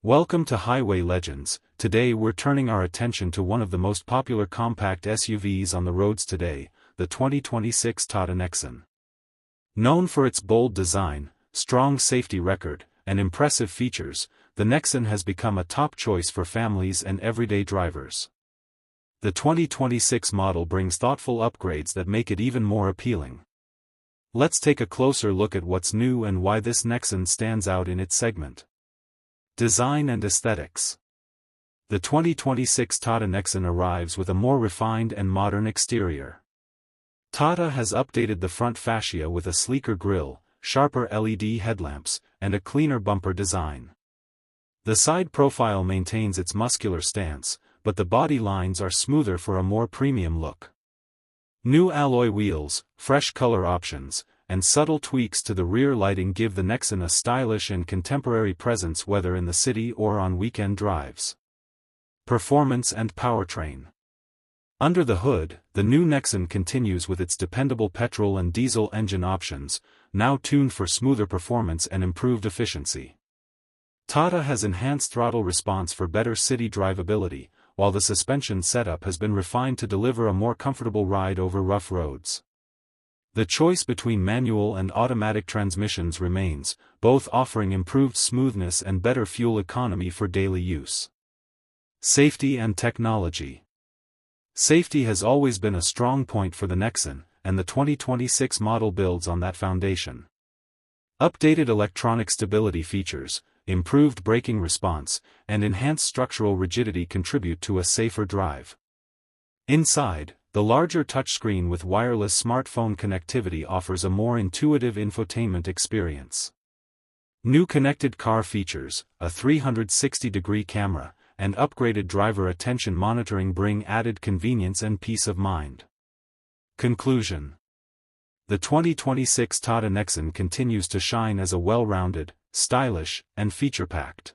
Welcome to Highway Legends. Today we're turning our attention to one of the most popular compact SUVs on the roads today, the 2026 Tata Nexon. Known for its bold design, strong safety record, and impressive features, the Nexon has become a top choice for families and everyday drivers. The 2026 model brings thoughtful upgrades that make it even more appealing. Let's take a closer look at what's new and why this Nexon stands out in its segment. Design and aesthetics. The 2026 Tata Nexon arrives with a more refined and modern exterior. Tata has updated the front fascia with a sleeker grille, sharper LED headlamps, and a cleaner bumper design. The side profile maintains its muscular stance, but the body lines are smoother for a more premium look. New alloy wheels, fresh color options, and subtle tweaks to the rear lighting give the Nexon a stylish and contemporary presence whether in the city or on weekend drives. Performance and powertrain. Under the hood, the new Nexon continues with its dependable petrol and diesel engine options, now tuned for smoother performance and improved efficiency. Tata has enhanced throttle response for better city drivability, while the suspension setup has been refined to deliver a more comfortable ride over rough roads. The choice between manual and automatic transmissions remains, both offering improved smoothness and better fuel economy for daily use. Safety and technology. Safety has always been a strong point for the Nexon, and the 2026 model builds on that foundation. Updated electronic stability features, improved braking response, and enhanced structural rigidity contribute to a safer drive. Inside, the larger touchscreen with wireless smartphone connectivity offers a more intuitive infotainment experience. New connected car features, a 360-degree camera, and upgraded driver attention monitoring bring added convenience and peace of mind. Conclusion. The 2026 Tata Nexon continues to shine as a well-rounded, stylish, and feature-packed